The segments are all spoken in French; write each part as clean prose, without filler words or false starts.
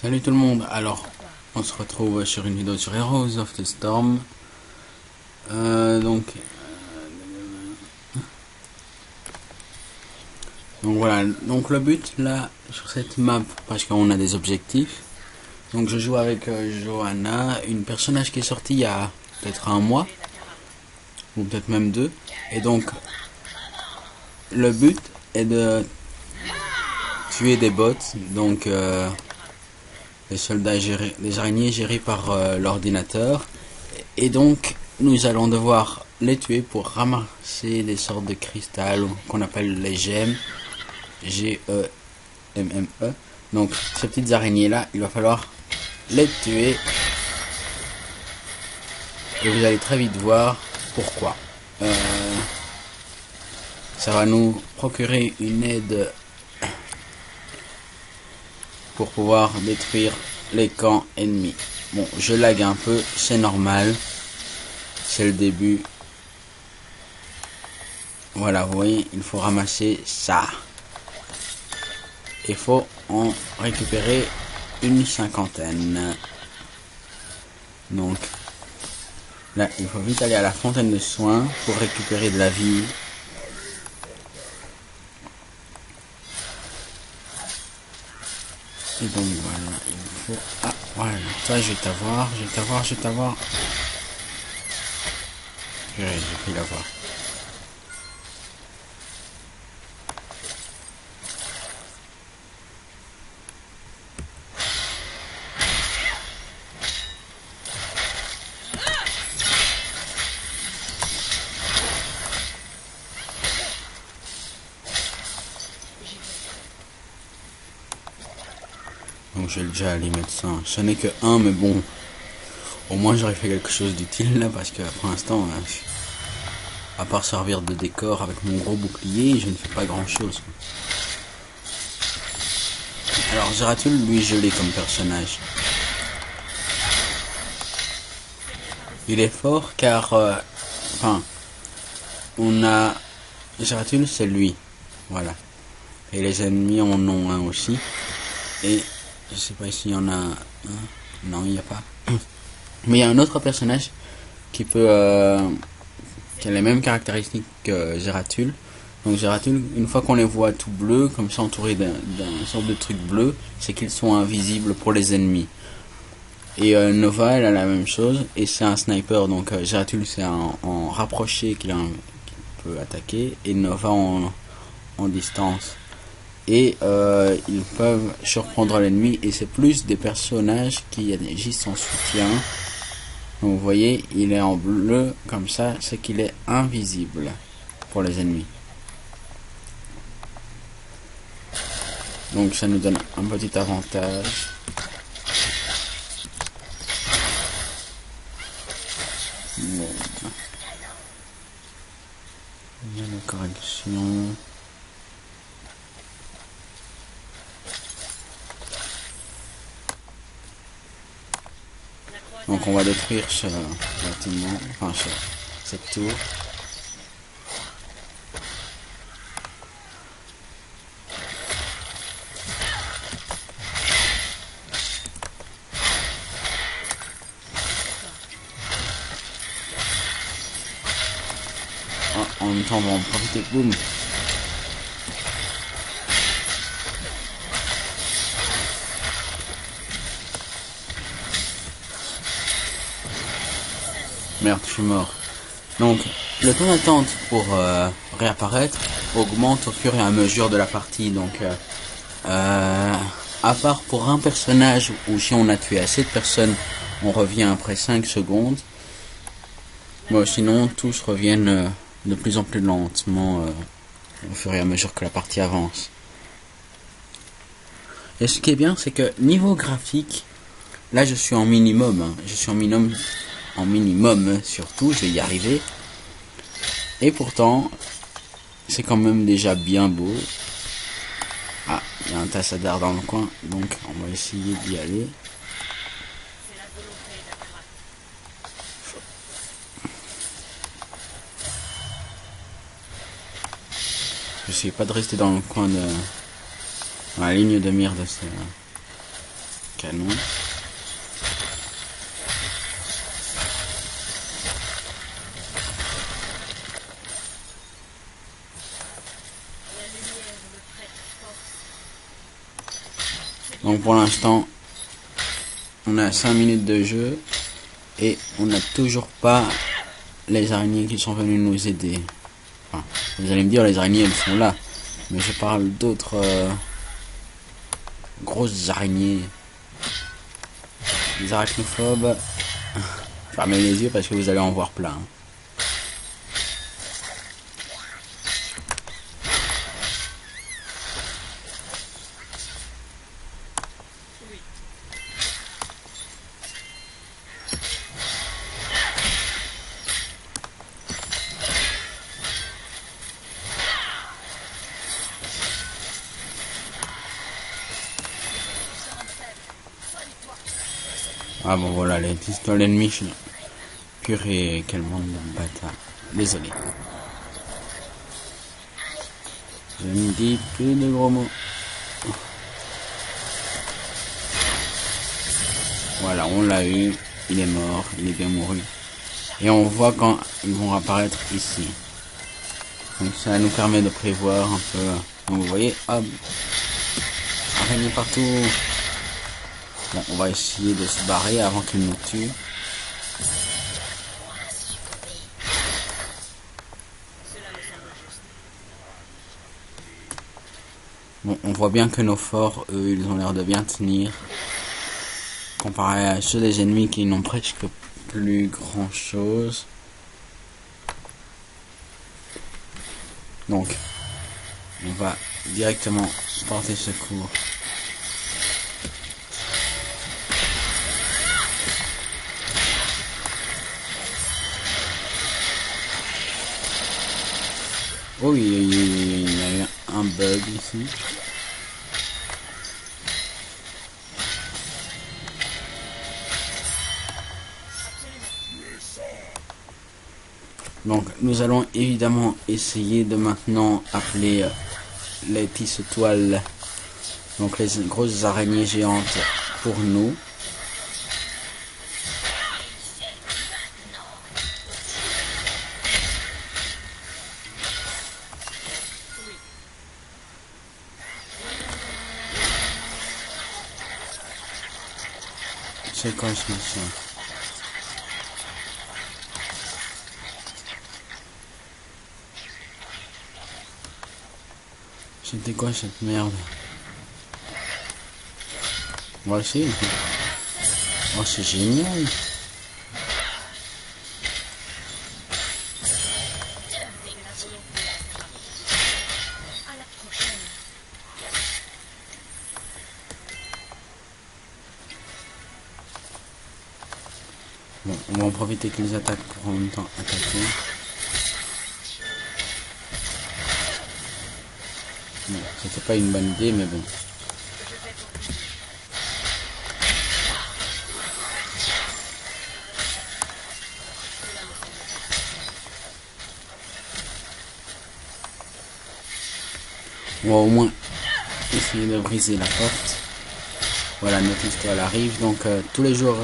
Salut tout le monde, alors on se retrouve sur une vidéo sur Heroes of the Storm. Donc voilà, donc le but là sur cette map, parce qu'on a des objectifs. Donc je joue avec Johanna, une personnage qui est sortie il y a peut-être un mois, ou peut-être même deux. Et donc le but est de tuer des bots, donc les soldats gérés, les araignées gérées par l'ordinateur. Et donc nous allons devoir les tuer pour ramasser des sortes de cristal qu'on appelle les gemmes, G-E-M-M-E. Donc ces petites araignées là, il va falloir les tuer et vous allez très vite voir pourquoi. Ça va nous procurer une aide pour pouvoir détruire les camps ennemis. Bon, je lag un peu, c'est normal, c'est le début. Voilà, vous voyez, il faut ramasser ça. Il faut en récupérer une cinquantaine. Donc là, il faut vite aller à la fontaine de soins pour récupérer de la vie. Et donc voilà, il faut... Ah, voilà, toi je vais t'avoir, je vais t'avoir, je vais t'avoir. J'ai pu l'avoir. Donc je vais déjà aller mettre ça. Ce n'est que un, mais bon. Au moins j'aurais fait quelque chose d'utile là, parce que pour l'instant, à part servir de décor avec mon gros bouclier, je ne fais pas grand chose. Alors Zeratul, lui, je l'ai comme personnage. Il est fort car, enfin, on a... Zeratul, c'est lui. Voilà. Et les ennemis en ont un aussi. Et je sais pas s'il y en a un. Non, il n'y a pas. Mais il y a un autre personnage qui peut... qui a les mêmes caractéristiques que Zeratul. Donc Zeratul, une fois qu'on les voit tout bleus, comme ça entourés d'un sorte de truc bleu, c'est qu'ils sont invisibles pour les ennemis. Et Nova, elle a la même chose, et c'est un sniper, donc Zeratul c'est en rapproché qu'il peut attaquer, et Nova en distance. Et ils peuvent surprendre l'ennemi, et c'est plus des personnages qui agissent en soutien. Donc vous voyez, il est en bleu, comme ça, c'est qu'il est invisible pour les ennemis. Donc ça nous donne un petit avantage. Bon. Il y a la correction. Donc on va détruire ce bâtiment, enfin cette tour. En même temps on va en profiter, boum. Merde, je suis mort. Donc, le temps d'attente pour réapparaître augmente au fur et à mesure de la partie. Donc, à part pour un personnage, ou si on a tué assez de personnes, on revient après 5 secondes. Bon, sinon, tous reviennent de plus en plus lentement au fur et à mesure que la partie avance. Et ce qui est bien, c'est que niveau graphique, là je suis en minimum. Hein. Je suis en minimum surtout, je vais y arriver. Et pourtant, c'est quand même déjà bien beau. Ah, il y a un tassadar dans le coin, donc on va essayer d'y aller. Je sais pas de rester dans le coin de... dans la ligne de mire de ce canon. Donc pour l'instant, on a 5 minutes de jeu et on n'a toujours pas les araignées qui sont venues nous aider. Enfin, vous allez me dire, les araignées elles sont là, mais je parle d'autres grosses araignées. Les arachnophobes, fermez les yeux parce que vous allez en voir plein. Ah bon voilà, les pistolets ennemis, purée, quel monde de bâtard. Désolé. Je ne dis plus de gros mots. Voilà, on l'a eu, il est mort, il est bien mouru. Et on voit quand ils vont apparaître ici. Donc ça nous permet de prévoir un peu. Donc vous voyez, hop, araignée partout. Bon, on va essayer de se barrer avant qu'ils nous tuent. Bon, on voit bien que nos forts, eux, ils ont l'air de bien tenir. Comparé à ceux des ennemis qui n'ont presque plus grand chose. Donc, on va directement porter secours. Oh oui, il y a eu un bug ici. Donc nous allons évidemment essayer de maintenant appeler les tisse-toiles, donc les grosses araignées géantes pour nous. C'est quoi ce machin? C'était quoi cette merde? Voici. Oh, c'est génial. Bon, on va en profiter qu'ils attaquent pour en même temps attaquer. Bon, c'était pas une bonne idée, mais bon. On va au moins essayer de briser la porte. Voilà, notre histoire arrive. Donc tous les joueurs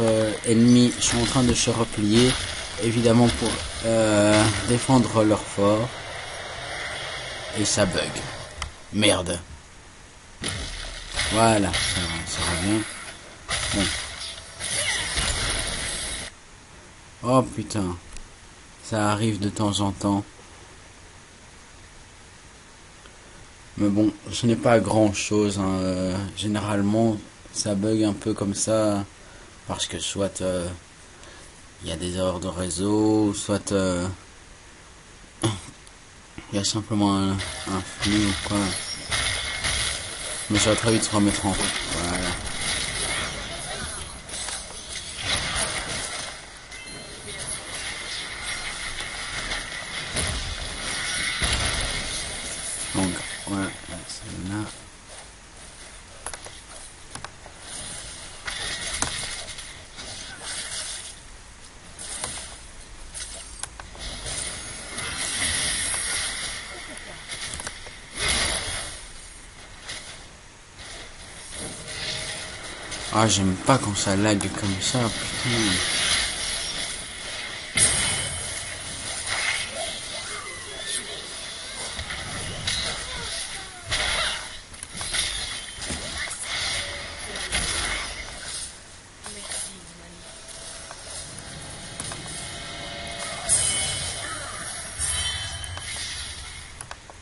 ennemis sont en train de se replier, évidemment pour défendre leur fort. Et ça bug. Merde. Voilà, ça revient. Bon. Oh putain. Ça arrive de temps en temps. Mais bon, ce n'est pas grand chose. Hein. Généralement, ça bug un peu comme ça. Parce que soit il y a des erreurs de réseau, soit il y a simplement un flux ou quoi. Mais ça va très vite se remettre en route. Voilà. Donc, voilà, c'est là. Ah, j'aime pas quand ça lag comme ça, putain.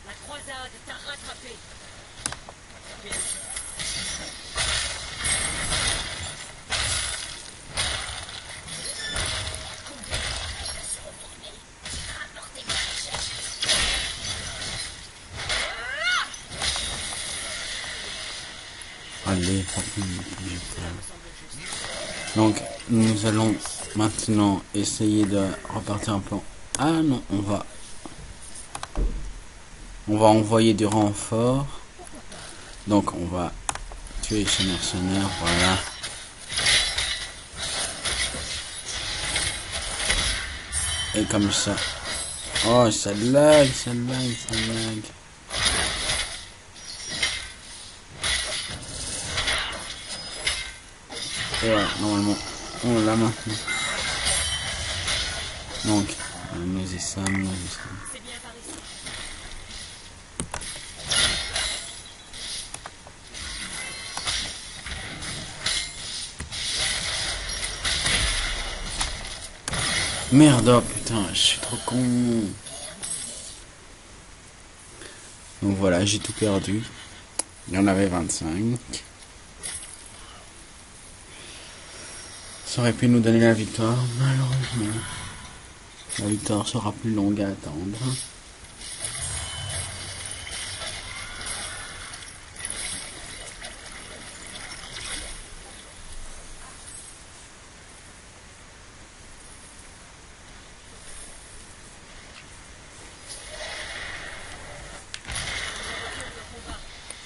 La croisade t'a rattrapé. Allez, donc, nous allons maintenant essayer de repartir un plan. Ah non, on va envoyer du renfort. Donc, on va tuer ces mercenaires, voilà. Et comme ça. Oh, ça lag, ça lag, ça lag. Et voilà, normalement, on l'a maintenant. Donc, nous y sommes, nous y sommes. C'est bien par ici. Merde, oh putain, je suis trop con. Donc voilà, j'ai tout perdu. Il y en avait 25. Ça aurait pu nous donner la victoire, malheureusement. La victoire sera plus longue à attendre.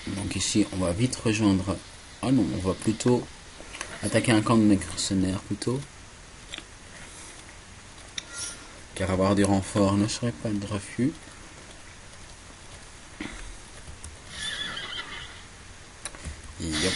Donc ici, on va vite rejoindre... Ah non, on va plutôt attaquer un camp de mercenaires plutôt. Car avoir du renfort ne serait pas de refus. Yep.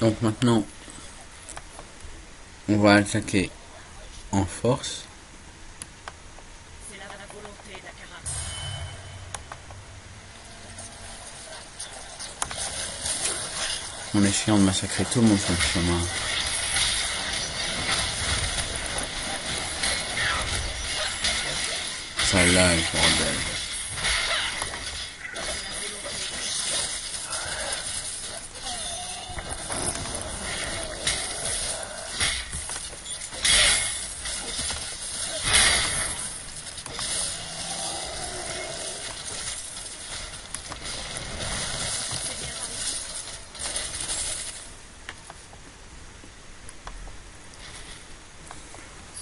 Donc maintenant, on va attaquer en force. C'est là la volonté d'Akara. En essayant de massacrer tout le monde sur le chemin. Ça là, bordel.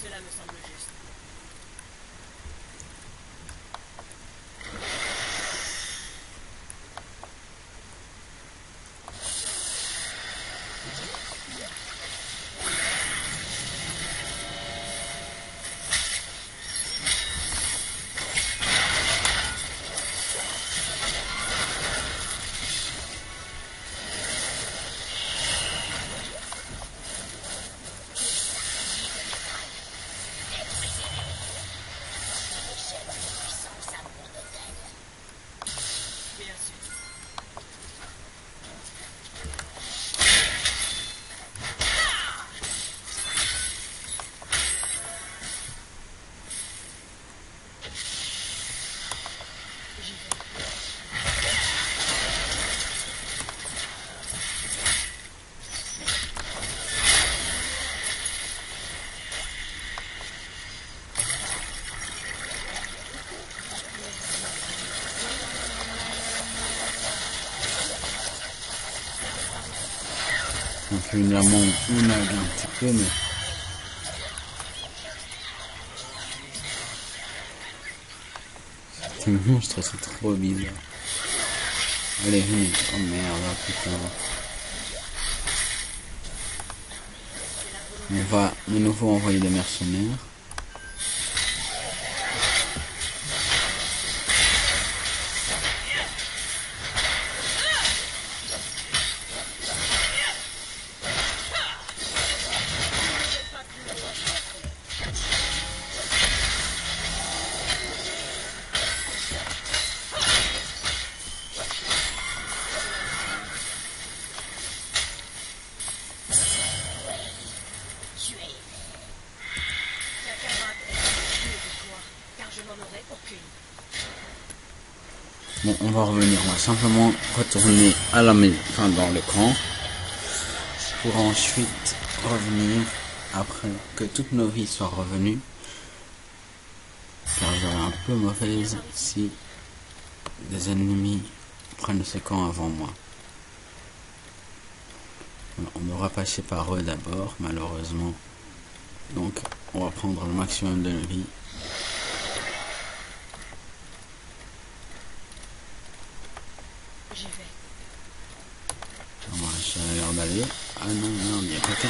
Cela me semble juste. Donc évidemment, on lag un petit peu, mais... Ces monstres, c'est trop bizarre. Allez, venez. Oh merde, putain. On va de nouveau envoyer des mercenaires. Bon, on va revenir, on va simplement retourner à la maison, enfin dans l'écran, pour ensuite revenir après que toutes nos vies soient revenues, car j'aurais un peu mauvaise si des ennemis prennent ce camp avant moi. On devra passer par eux d'abord, malheureusement, donc on va prendre le maximum de vie. Ça a l'air d'aller. Ah non, non, il y a quelqu'un.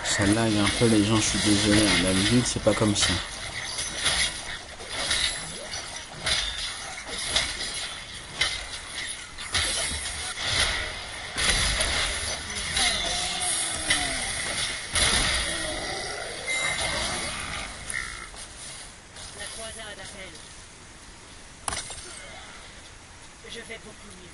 Ça lag un peu les gens, je suis désolé, hein, d'habitude c'est pas comme ça. La croisade appelle. Je vais beaucoup mieux.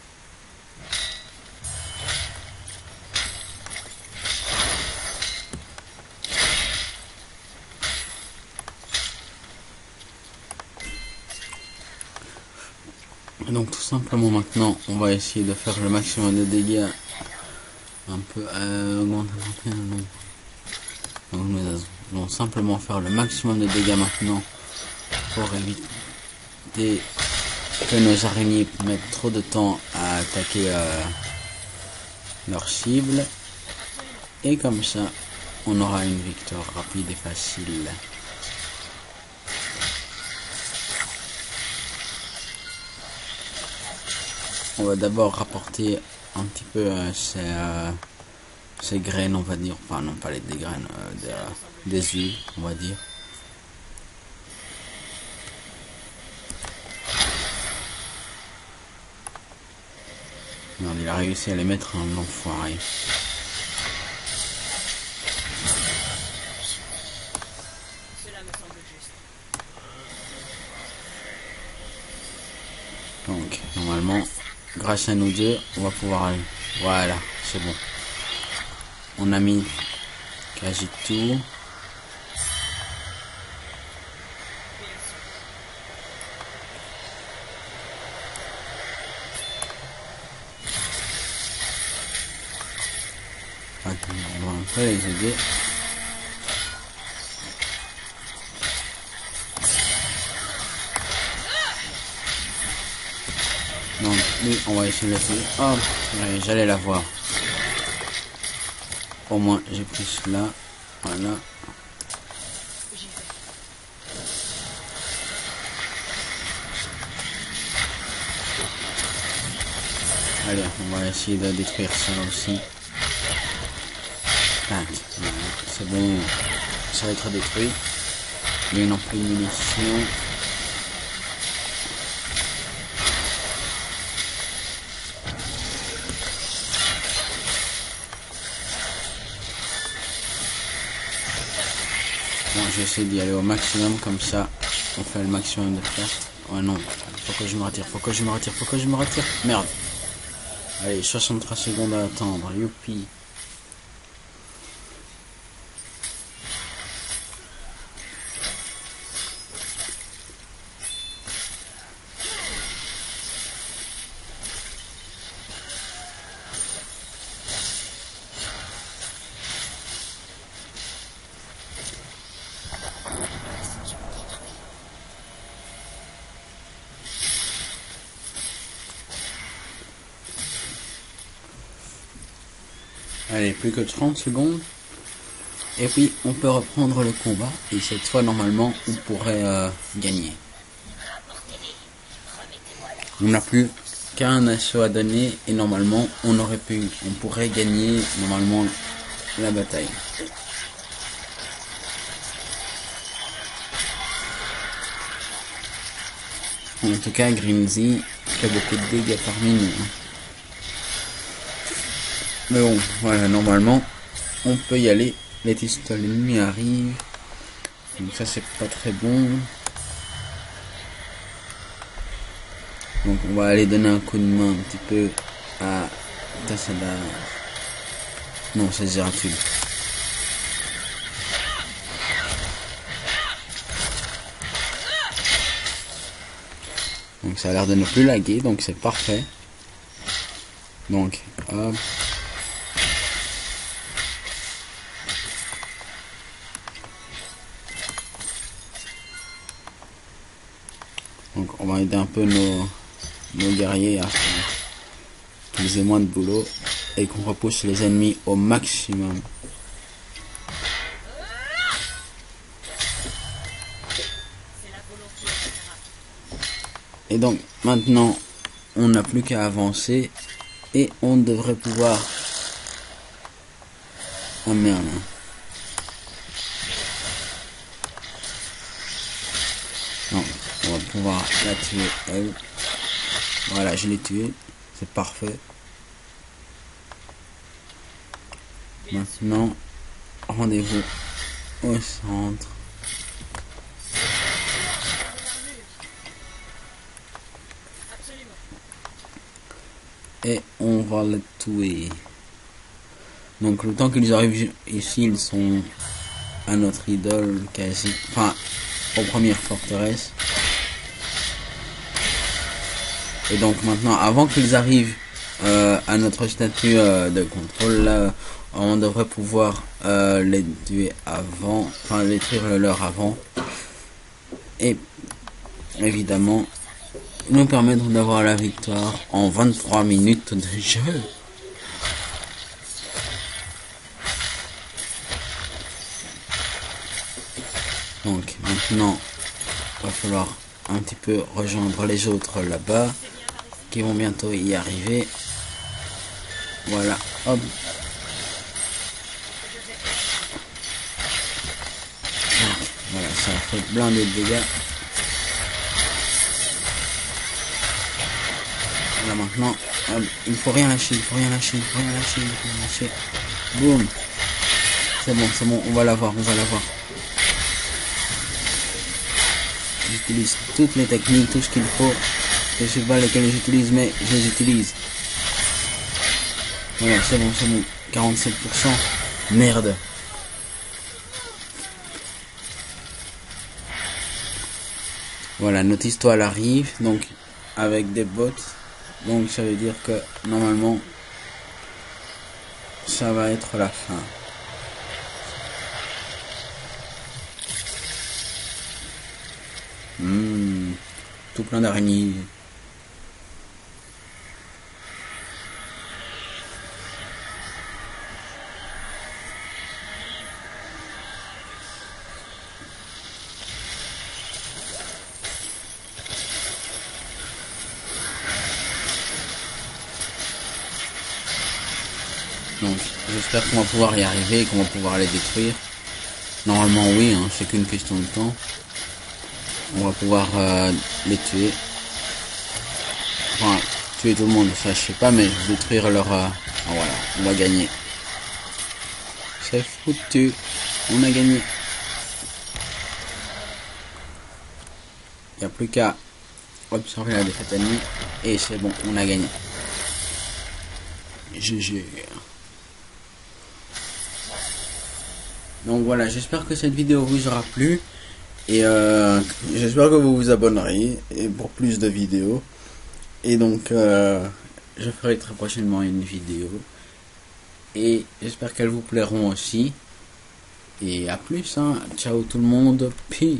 Donc tout simplement maintenant, on va essayer de faire le maximum de dégâts. Un peu augmenter le nombre. Donc nous allons simplement faire le maximum de dégâts maintenant pour éviter que nos araignées mettent trop de temps à attaquer leur cible. Et comme ça, on aura une victoire rapide et facile. On va d'abord rapporter un petit peu ces graines, on va dire. Enfin non, pas des graines, des œufs, on va dire. Merde, il a réussi à les mettre en enfoiré. Cela me semble juste. Donc, normalement, grâce à nous deux, on va pouvoir aller. Voilà, c'est bon. On a mis quasi tout. Attends, on va un peu les aider. Donc, lui, on va essayer de la tuer. Oh, j'allais la voir. Au moins, j'ai pris cela. Voilà. J'y vais. Allez, on va essayer de détruire ça aussi. Tac, voilà, c'est bon. Ça va être détruit. Lui, non plus de munitions. Bon, je vais essayer d'y aller au maximum, comme ça, on fait le maximum de pertes. Oh non, faut que je me retire, faut que je me retire, faut que je me retire. Merde. Allez, 63 secondes à attendre, youpi. Allez, plus que 30 secondes. Et puis on peut reprendre le combat. Et cette fois normalement on pourrait gagner. On n'a plus qu'un assaut à donner. Et normalement on pourrait gagner normalement la bataille. En tout cas, Grimsy fait beaucoup de dégâts parmi nous. Mais bon, voilà, normalement, on peut y aller. Les pistolets ennemis arrivent. Donc ça, c'est pas très bon. Donc on va aller donner un coup de main un petit peu à Tassadar. Non, c'est Zeratul. Donc ça a l'air de ne plus laguer, donc c'est parfait. Donc hop. Donc on va aider un peu nos guerriers à faire qu'ils aient moins de boulot et qu'on repousse les ennemis au maximum. Et donc maintenant on n'a plus qu'à avancer et on devrait pouvoir... Oh merde. Non, on va pouvoir la tuer elle. Voilà, je l'ai tuée, c'est parfait. Maintenant, rendez-vous au centre. Et on va le tuer. Donc le temps qu'ils arrivent ici, ils sont à notre idole quasi, enfin aux premières forteresses. Et donc maintenant, avant qu'ils arrivent à notre statut de contrôle, là, on devrait pouvoir les tuer avant, enfin détruire le leur avant. Et évidemment, nous permettre d'avoir la victoire en 23 minutes de jeu. Donc maintenant, il va falloir un petit peu rejoindre les autres là-bas, qui vont bientôt y arriver. Voilà, hop. Voilà, ça fait plein de dégâts. Là maintenant, il faut rien lâcher, il faut rien lâcher, il faut rien lâcher, il faut rien lâcher. Boum. C'est bon, on va l'avoir, on va l'avoir. J'utilise toutes les techniques, tout ce qu'il faut. Je sais pas lesquelles j'utilise, mais je les utilise. Voilà, c'est bon, 47%. Merde. Voilà, notre histoire arrive, donc avec des bots. Donc ça veut dire que normalement ça va être la fin. Tout plein d'araignées. Donc j'espère qu'on va pouvoir y arriver et qu'on va pouvoir les détruire. Normalement oui, hein, c'est qu'une question de temps. On va pouvoir les tuer. Enfin, tuer tout le monde, ça je sais pas, mais détruire leur... voilà, on va gagner. C'est foutu. On a gagné. Il n'y a plus qu'à observer la défaite ennemie. Et c'est bon, on a gagné. GG. Donc voilà, j'espère que cette vidéo vous aura plu. Et j'espère que vous vous abonnerez et pour plus de vidéos. Et donc je ferai très prochainement une vidéo. Et j'espère qu'elles vous plairont aussi. Et à plus, hein. Ciao tout le monde. Peace.